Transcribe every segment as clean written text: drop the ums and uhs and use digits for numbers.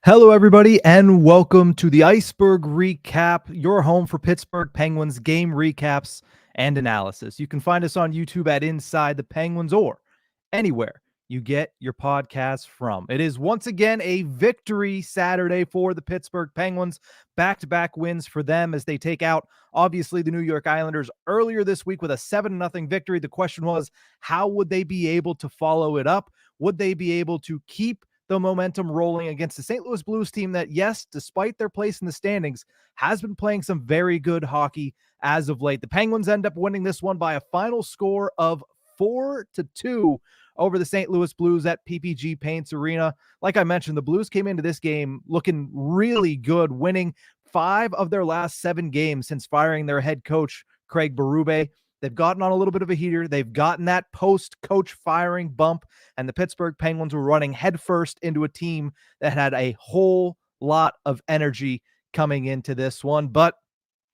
Hello, everybody, and welcome to the Ice-Burgh Recap, your home for Pittsburgh Penguins game recaps and analysis. You can find us on YouTube at Inside the Penguins or anywhere you get your podcasts from. It is once again a victory Saturday for the Pittsburgh Penguins. Back-to-back wins for them as they take out, obviously, the New York Islanders earlier this week with a 7-0 victory. The question was, how would they be able to follow it up? Would they be able to keep the momentum rolling against the St. Louis Blues team that, yes, despite their place in the standings, has been playing some very good hockey as of late? The Penguins end up winning this one by a final score of 4-2 over the St. Louis Blues at PPG Paints Arena. Like I mentioned, the Blues came into this game looking really good, winning 5 of their last 7 games since firing their head coach, Craig Berube. They've gotten on a little bit of a heater. They've gotten that post-coach firing bump, and the Pittsburgh Penguins were running headfirst into a team that had a whole lot of energy coming into this one. But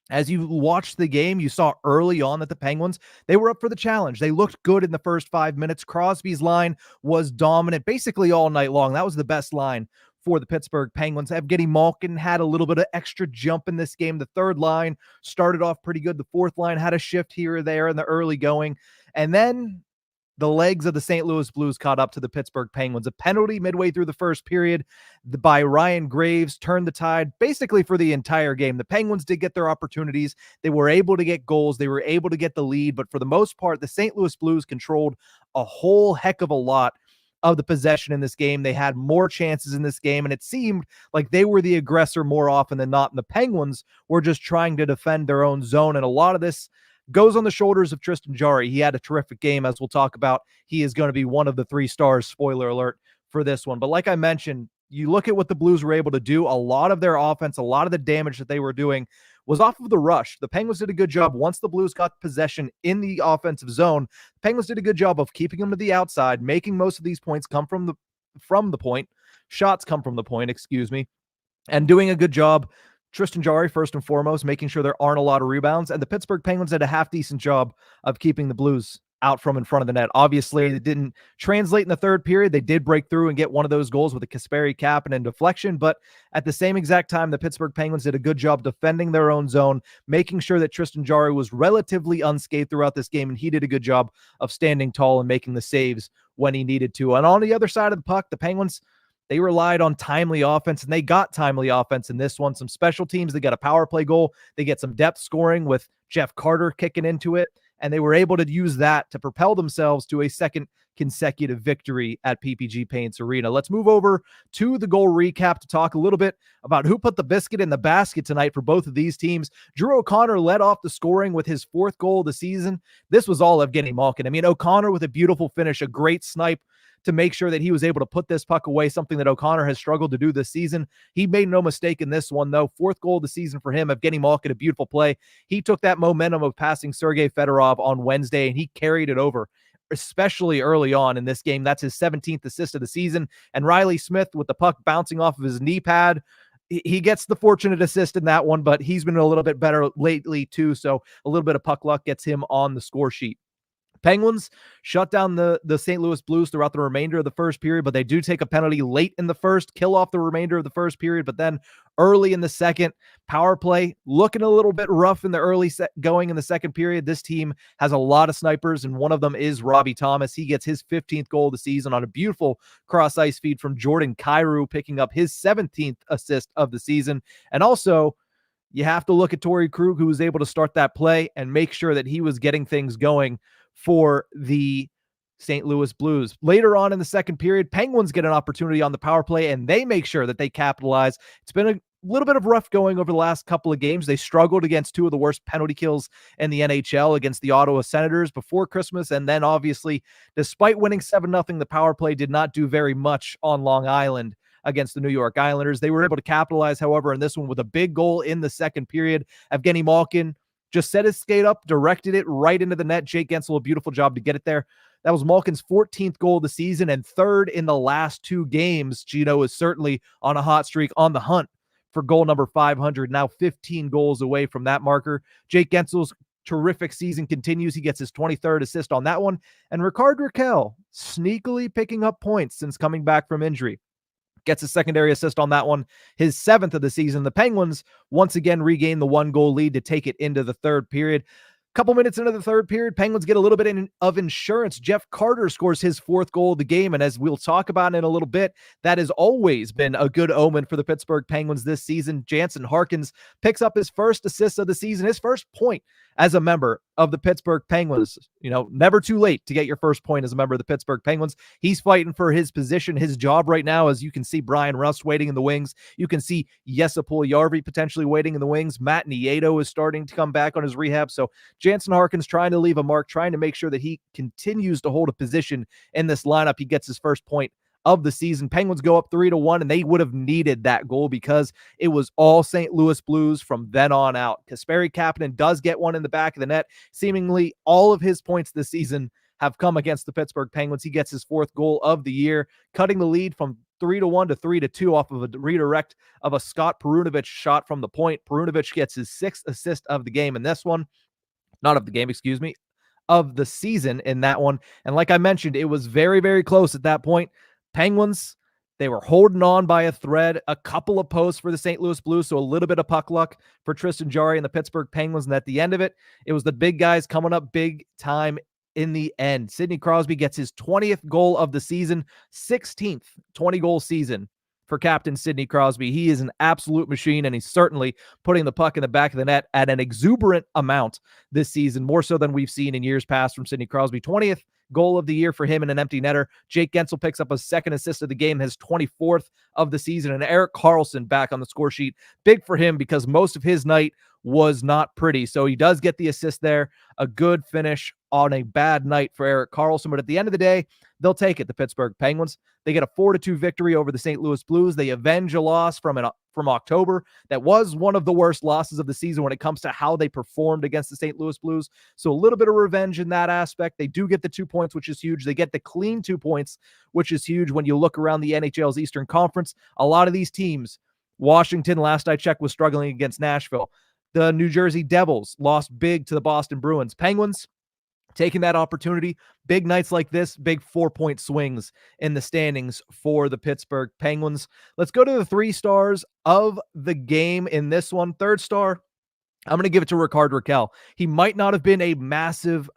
as you watched the game, you saw early on that the Penguins, they were up for the challenge. They looked good in the first 5 minutes. Crosby's line was dominant basically all night long. That was the best line for the Pittsburgh Penguins. Evgeny Malkin had a little bit of extra jump in this game. The third line started off pretty good. The fourth line had a shift here or there in the early going. And then the legs of the St. Louis Blues caught up to the Pittsburgh Penguins. A penalty midway through the first period by Ryan Graves turned the tide basically for the entire game. The Penguins did get their opportunities. They were able to get goals. They were able to get the lead. But for the most part, the St. Louis Blues controlled a whole heck of a lot of the possession in this game. They had more chances in this game, and it seemed like they were the aggressor more often than not. And the Penguins were just trying to defend their own zone. And a lot of this goes on the shoulders of Tristan Jarry. He had a terrific game, as we'll talk about. He is going to be one of the 3 stars, spoiler alert, for this one. But like I mentioned, you look at what the Blues were able to do. A lot of their offense, a lot of the damage that they were doing was off of the rush. The Penguins did a good job once the Blues got possession in the offensive zone. The Penguins did a good job of keeping them to the outside, making most of these points come from the point. Shots come from the point, excuse me, and doing a good job. Tristan Jarry, first and foremost, making sure there aren't a lot of rebounds. And the Pittsburgh Penguins did a half-decent job of keeping the Blues out from in front of the net. Obviously, it didn't translate in the third period. They did break through and get one of those goals with a Kasperi Kapanen and deflection. But at the same exact time, the Pittsburgh Penguins did a good job defending their own zone, making sure that Tristan Jarry was relatively unscathed throughout this game. And he did a good job of standing tall and making the saves when he needed to. And on the other side of the puck, the Penguins, they relied on timely offense, and they got timely offense in this one. Some special teams, they got a power play goal. They get some depth scoring with Jeff Carter kicking into it, and they were able to use that to propel themselves to a second consecutive victory at PPG Paints Arena. Let's move over to the goal recap to talk a little bit about who put the biscuit in the basket tonight for both of these teams. Drew O'Connor led off the scoring with his 4th goal of the season. This was all Evgeny Malkin. I mean, O'Connor with a beautiful finish, a great snipe to make sure that he was able to put this puck away, something that O'Connor has struggled to do this season. He made no mistake in this one, though. 4th goal of the season for him. Evgeny Malkin, a beautiful play. He took that momentum of passing Sergei Fedorov on Wednesday, and he carried it over, especially early on in this game. That's his 17th assist of the season. And Riley Smith, with the puck bouncing off of his knee pad, he gets the fortunate assist in that one, but he's been a little bit better lately too, so a little bit of puck luck gets him on the score sheet. Penguins shut down the St. Louis Blues throughout the remainder of the first period, but they do take a penalty late in the first, kill off the remainder of the first period, but then early in the second, power play looking a little bit rough in the early going in the second period. This team has a lot of snipers, and one of them is Robbie Thomas. He gets his 15th goal of the season on a beautiful cross-ice feed from Jordan Kyrou, picking up his 17th assist of the season. And also, you have to look at Torrey Krug, who was able to start that play and make sure that he was getting things going for the St. Louis Blues. Later on in the second period, Penguins get an opportunity on the power play, and they make sure that they capitalize. It's been a little bit of rough going over the last couple of games. They struggled against 2 of the worst penalty kills in the NHL against the Ottawa Senators before Christmas, and then obviously, despite winning 7-0, the power play did not do very much on Long Island against the New York Islanders. They were able to capitalize, however, in this one with a big goal in the second period. Evgeny Malkin just set his skate up, directed it right into the net. Jake Gensel, a beautiful job to get it there. That was Malkin's 14th goal of the season and 3rd in the last 2 games. Gino is certainly on a hot streak, on the hunt for goal number 500, now 15 goals away from that marker. Jake Gensel's terrific season continues. He gets his 23rd assist on that one. And Rickard Rakell sneakily picking up points since coming back from injury. Gets a secondary assist on that one, his 7th of the season. The Penguins once again regain the 1-goal lead to take it into the third period. Couple minutes into the third period, Penguins get a little bit of insurance. Jeff Carter scores his 4th goal of the game, and as we'll talk about in a little bit, that has always been a good omen for the Pittsburgh Penguins this season. Jansen Harkins picks up his first assist of the season, his first point as a member of the Pittsburgh Penguins. You know, never too late to get your first point as a member of the Pittsburgh Penguins. He's fighting for his position, his job right now, as you can see Brian Rust waiting in the wings. You can see Jesse Puljujärvi potentially waiting in the wings. Matt Nieto is starting to come back on his rehab. So Jansen Harkins trying to leave a mark, trying to make sure that he continues to hold a position in this lineup. He gets his first point of the season. Penguins go up 3-1, and they would have needed that goal because it was all St. Louis Blues from then on out. Kasperi Kapanen does get one in the back of the net. Seemingly all of his points this season have come against the Pittsburgh Penguins. He gets his 4th goal of the year, cutting the lead from 3-1 to 3-2 off of a redirect of a Scott Perunovich shot from the point. Perunovich gets his 6th assist of the game in this one. Not of the game, excuse me, of the season in that one. And like I mentioned, it was very, very close at that point. Penguins, they were holding on by a thread, a couple of posts for the St. Louis Blues, so a little bit of puck luck for Tristan Jarry and the Pittsburgh Penguins. And at the end of it, it was the big guys coming up big time in the end. Sidney Crosby gets his 20th goal of the season, 16th 20-goal season for Captain Sidney Crosby. He is an absolute machine, and he's certainly putting the puck in the back of the net at an exuberant amount this season, more so than we've seen in years past from Sidney Crosby. 20th goal of the year for him in an empty netter. Jake Gensel picks up a 2nd assist of the game, his 24th of the season, and Erik Karlsson back on the score sheet. Big for him because most of his night was not pretty. So he does get the assist there. A good finish on a bad night for Erik Karlsson. But at the end of the day, they'll take it, the Pittsburgh Penguins. They get a 4-2 victory over the St. Louis Blues. They avenge a loss from October. That was one of the worst losses of the season when it comes to how they performed against the St. Louis Blues. So a little bit of revenge in that aspect. They do get the 2 points, which is huge. They get the clean 2 points, which is huge when you look around the NHL's Eastern Conference. A lot of these teams, Washington, last I checked, was struggling against Nashville. The New Jersey Devils lost big to the Boston Bruins. Penguins taking that opportunity. Big nights like this, big 4-point swings in the standings for the Pittsburgh Penguins. Let's go to the 3 stars of the game in this one. 3rd star, I'm going to give it to Rickard Rakell. He might not have been a massive,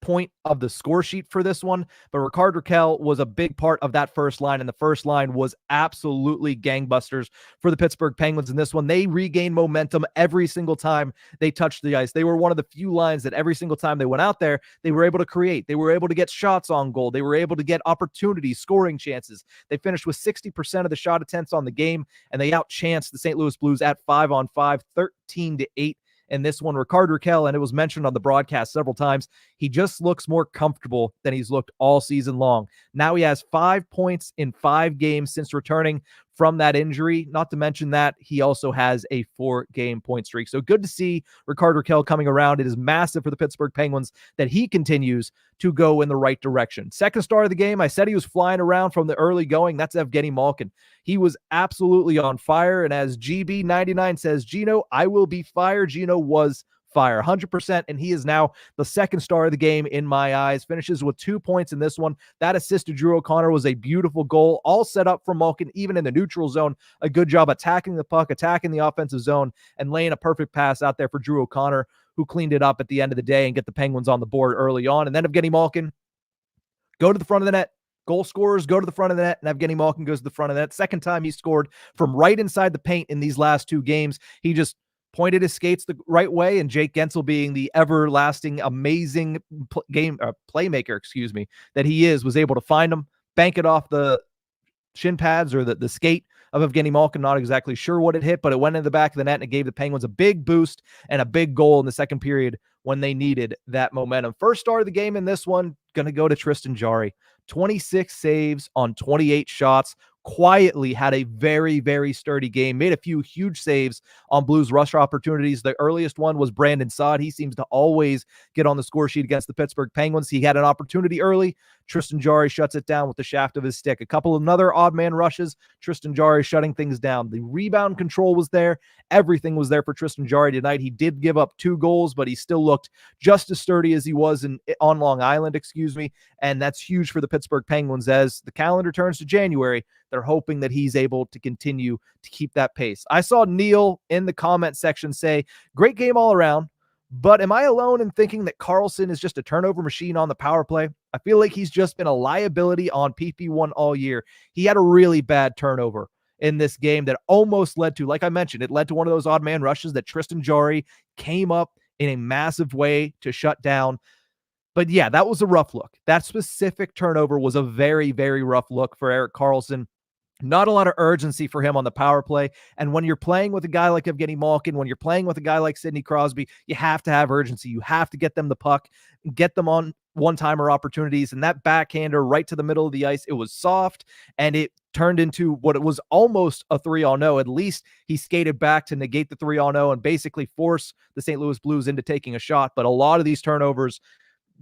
point of the score sheet for this one, but Rickard Rakell was a big part of that first line, and the first line was absolutely gangbusters for the Pittsburgh Penguins in this one. They regained momentum every single time they touched the ice. They were one of the few lines that every single time they went out there, they were able to create. They were able to get shots on goal. They were able to get opportunities, scoring chances. They finished with 60% of the shot attempts on the game, and they outchanced the St. Louis Blues at 5-on-5, 13-8. And this one, Rickard Rakell, and it was mentioned on the broadcast several times, he just looks more comfortable than he's looked all season long. Now he has 5 points in 5 games since returning from that injury. Not to mention that he also has a 4-game point streak. So good to see Rickard Rakell coming around. It is massive for the Pittsburgh Penguins that he continues to go in the right direction. 2nd star of the game, I said he was flying around from the early going. That's Evgeny Malkin. He was absolutely on fire. And as GB99 says, Gino, I will be fire. Gino was fire 100%, and he is now the 2nd star of the game in my eyes. Finishes with 2 points in this one. That assist to Drew O'Connor was a beautiful goal, all set up for Malkin, even in the neutral zone. A good job attacking the puck, attacking the offensive zone, and laying a perfect pass out there for Drew O'Connor, who cleaned it up at the end of the day and get the Penguins on the board early on. And then Evgeny Malkin, go to the front of the net. Goal scorers go to the front of the net, and Evgeny Malkin goes to the front of the net. 2nd time he scored from right inside the paint in these last 2 games. He just pointed his skates the right way, and Jake Gensel, being the everlasting, amazing playmaker, that he is, was able to find him, bank it off the shin pads or the skate of Evgeny Malkin. Not exactly sure what it hit, but it went in the back of the net, and it gave the Penguins a big boost and a big goal in the second period when they needed that momentum. 1st star of the game in this one, going to go to Tristan Jarry. 26 saves on 28 shots. Quietly had a very, very sturdy game. Made a few huge saves on Blues rush opportunities. The earliest one was Brandon Saad. He seems to always get on the score sheet against the Pittsburgh Penguins. He had an opportunity early, Tristan Jarry shuts it down with the shaft of his stick. A couple of other odd man rushes, Tristan Jarry shutting things down. The rebound control was there. Everything was there for Tristan Jarry tonight. He did give up 2 goals, but he still looked just as sturdy as he was on Long Island, and that's huge for the Pittsburgh Penguins. As the calendar turns to January, they're hoping that he's able to continue to keep that pace. I saw Neil in the comment section say, great game all around, but am I alone in thinking that Karlsson is just a turnover machine on the power play? I feel like he's just been a liability on PP1 all year. He had a really bad turnover in this game that almost led to, like I mentioned, it led to one of those odd man rushes that Tristan Jarry came up in a massive way to shut down. But yeah, that was a rough look. That specific turnover was a very, very rough look for Erik Karlsson. Not a lot of urgency for him on the power play. And when you're playing with a guy like Evgeny Malkin, when you're playing with a guy like Sidney Crosby, you have to have urgency. You have to get them the puck, get them on one-timer opportunities. And that backhander right to the middle of the ice, it was soft, and it turned into what it was almost a 3-on-0. At least he skated back to negate the 3-on-0 and basically force the St. Louis Blues into taking a shot. But a lot of these turnovers,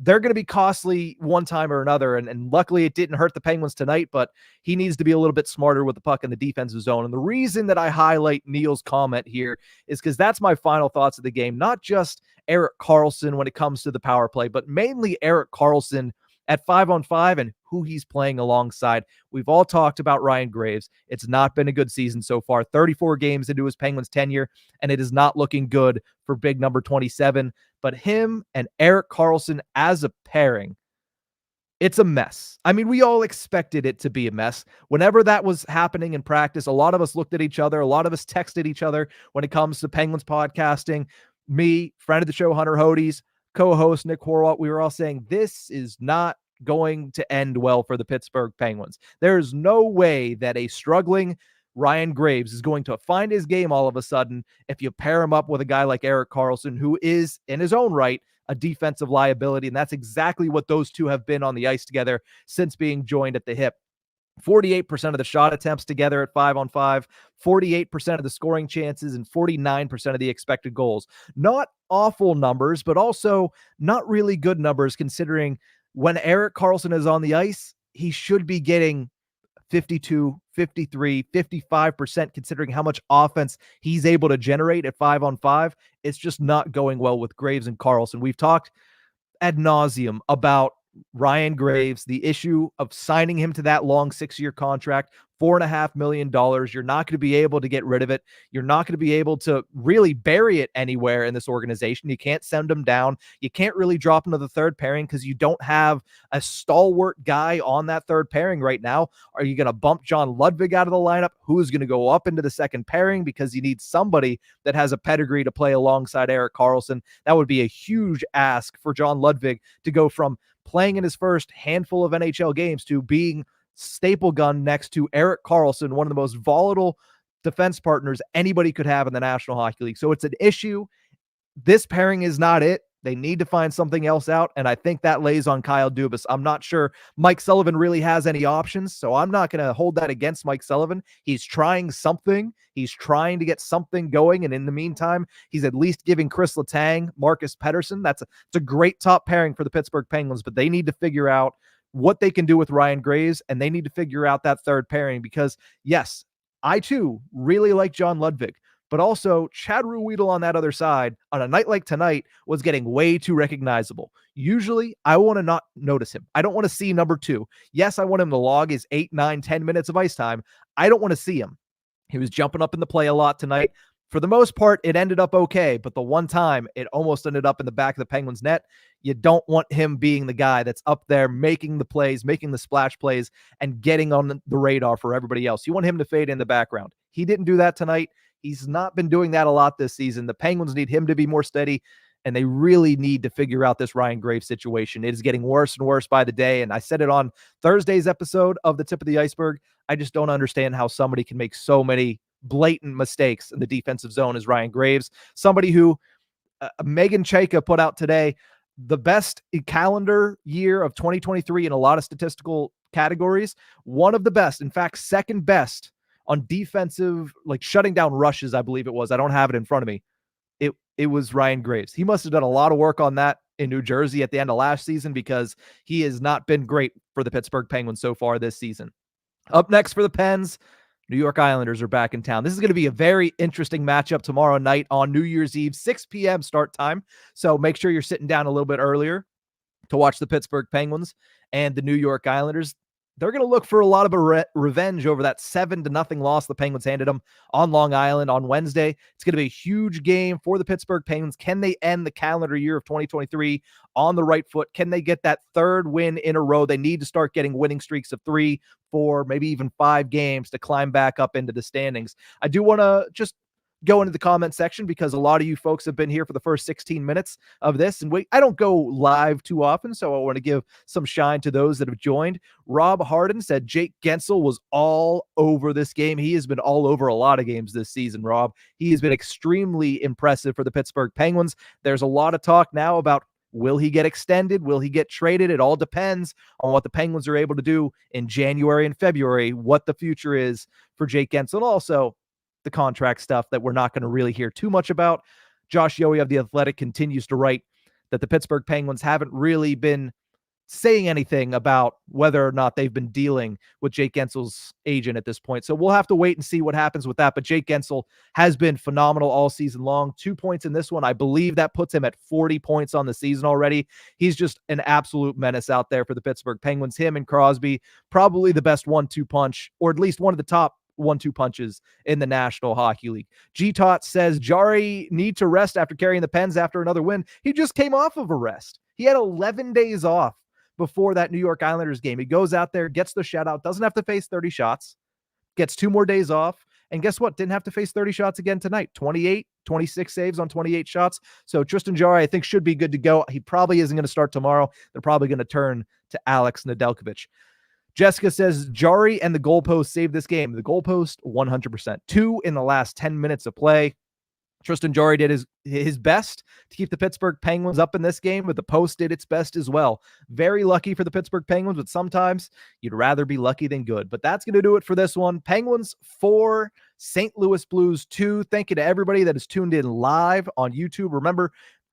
they're going to be costly one time or another. And luckily it didn't hurt the Penguins tonight, but he needs to be a little bit smarter with the puck in the defensive zone. And the reason that I highlight Neil's comment here is because that's my final thoughts of the game. Not just Erik Karlsson when it comes to the power play, but mainly Erik Karlsson at 5-on-5 and who he's playing alongside. We've all talked about Ryan Graves. It's not been a good season so far. 34 games into his Penguins tenure, and it is not looking good for big number 27. But him and Erik Karlsson as a pairing, it's a mess. I mean, we all expected it to be a mess. Whenever that was happening in practice, a lot of us looked at each other. A lot of us texted each other when it comes to Penguins podcasting. Me, friend of the show, Hunter Hodes, co-host Nick Horwat, we were all saying this is not going to end well for the Pittsburgh Penguins. There is no way that a struggling Ryan Graves is going to find his game all of a sudden if you pair him up with a guy like Erik Karlsson, who is, in his own right, a defensive liability. And that's exactly what those two have been on the ice together since being joined at the hip. 48% of the shot attempts together at 5-on-5, 48% of the scoring chances, and 49% of the expected goals. Not awful numbers, but also not really good numbers considering when Erik Karlsson is on the ice, he should be getting 52, 53, 55% considering how much offense he's able to generate at 5-on-5. It's just not going well with Graves and Karlsson. We've talked ad nauseum about Ryan Graves, the issue of signing him to that long 6-year contract, $4.5 million. You're not going to be able to get rid of it. You're not going to be able to really bury it anywhere in this organization. You can't send him down. You can't really drop him to the third pairing because you don't have a stalwart guy on that third pairing right now. Are you going to bump John Ludwig out of the lineup? Who's going to go up into the second pairing because you need somebody that has a pedigree to play alongside Erik Karlsson? That would be a huge ask for John Ludwig to go from playing in his first handful of NHL games to being staple gun next to Erik Karlsson, one of the most volatile defense partners anybody could have in the National Hockey League. So it's an issue. This pairing is not it. They need to find something else out, and I think that lays on Kyle Dubas. I'm not sure Mike Sullivan really has any options, so I'm not going to hold that against Mike Sullivan. He's trying something. He's trying to get something going, and in the meantime, he's at least giving Chris Letang, Marcus Pettersson. It's a great top pairing for the Pittsburgh Penguins, but they need to figure out what they can do with Ryan Graves, and they need to figure out that third pairing because, yes, I too really like John Ludwig, but also Chad Ruhwedel on that other side on a night like tonight was getting way too recognizable. Usually, I want to not notice him. I don't want to see number 2. Yes, I want him to log his 8, 9, 10 minutes of ice time. I don't want to see him. He was jumping up in the play a lot tonight. For the most part, it ended up okay, but the one time it almost ended up in the back of the Penguins' net. You don't want him being the guy that's up there making the plays, making the splash plays, and getting on the radar for everybody else. You want him to fade in the background. He didn't do that tonight. He's not been doing that a lot this season. The Penguins need him to be more steady, and they really need to figure out this Ryan Graves situation. It is getting worse and worse by the day, and I said it on Thursday's episode of The Tip of the Iceberg. I just don't understand how somebody can make so many blatant mistakes in the defensive zone as Ryan Graves. Somebody who Megan Chayka put out today, the best calendar year of 2023 in a lot of statistical categories. One of the best, in fact, second best on defensive, like shutting down rushes, I believe it was. I don't have it in front of me. It was Ryan Graves. He must have done a lot of work on that in New Jersey at the end of last season, because he has not been great for the Pittsburgh Penguins so far this season. Up next for the Pens, New York Islanders are back in town. This is going to be a very interesting matchup tomorrow night on New Year's Eve, 6 p.m. start time. So make sure you're sitting down a little bit earlier to watch the Pittsburgh Penguins and the New York Islanders. They're going to look for a lot of revenge over that 7-0 loss the Penguins handed them on Long Island on Wednesday. It's going to be a huge game for the Pittsburgh Penguins. Can they end the calendar year of 2023 on the right foot? Can they get that third win in a row? They need to start getting winning streaks of 3, 4, maybe even 5 games to climb back up into the standings. I do want to just go into the comment section, because a lot of you folks have been here for the first 16 minutes of this, and I don't go live too often, so I want to give some shine to those that have joined. Rob Harden said Jake Gensel was all over this game. He has been all over a lot of games this season, Rob. He has been extremely impressive for the Pittsburgh Penguins. There's a lot of talk now about, will he get extended? Will he get traded? It all depends on what the Penguins are able to do in January and February, what the future is for Jake Gensel. And also the contract stuff that we're not going to really hear too much about. Josh Yohe of The Athletic continues to write that the Pittsburgh Penguins haven't really been saying anything about whether or not they've been dealing with Jake Gensel's agent at this point. So we'll have to wait and see what happens with that. But Jake Gensel has been phenomenal all season long. 2 points in this one. I believe that puts him at 40 points on the season already. He's just an absolute menace out there for the Pittsburgh Penguins. Him and Crosby, probably the best 1-2 punch, or at least one of the top 1-2 punches in the National Hockey League. G-Tot says Jari need to rest after carrying the Pens after another win. He just came off of a rest. He had 11 days off before that New York Islanders game. He goes out there, gets the shutout, doesn't have to face 30 shots, gets 2 more days off, and guess what? Didn't have to face 30 shots again tonight. 26 saves on 28 shots. So Tristan Jarry, I think, should be good to go. He probably isn't going to start tomorrow. They're probably going to turn to Alex Nedeljkovic. Jessica says Jari and the goalpost saved this game. The goalpost, 100%. 2 in the last 10 minutes of play. Tristan Jarry did his best to keep the Pittsburgh Penguins up in this game, but the post did its best as well. Very lucky for the Pittsburgh Penguins, but sometimes you'd rather be lucky than good. But that's going to do it for this one. Penguins 4, St. Louis Blues 2. Thank you to everybody that is tuned in live on YouTube. Remember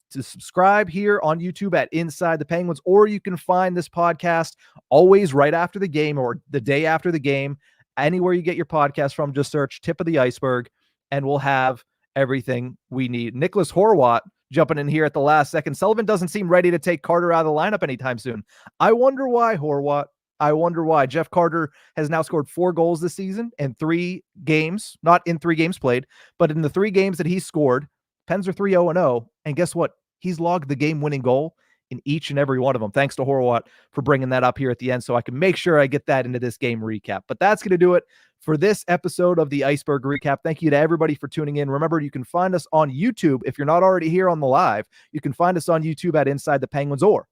to subscribe here on YouTube at Inside the Penguins, or you can find this podcast always right after the game or the day after the game. Anywhere you get your podcast from, just search Tip of the Iceberg, and we'll have everything we need. Nicholas Horwat jumping in here at the last second. Sullivan doesn't seem ready to take Carter out of the lineup anytime soon. I wonder why, Horwat. I wonder why. Jeff Carter has now scored 4 goals this season in 3 games, not in 3 games played, but in the 3 games that he scored, Pens are 3-0-0, and guess what? He's logged the game-winning goal in each and every one of them. Thanks to Horwat for bringing that up here at the end so I can make sure I get that into this game recap. But that's going to do it for this episode of the Ice-Burgh Recap. Thank you to everybody for tuning in. Remember, you can find us on YouTube. If you're not already here on the live, you can find us on YouTube at Inside the Penguins, or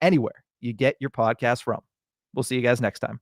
anywhere you get your podcast from. We'll see you guys next time.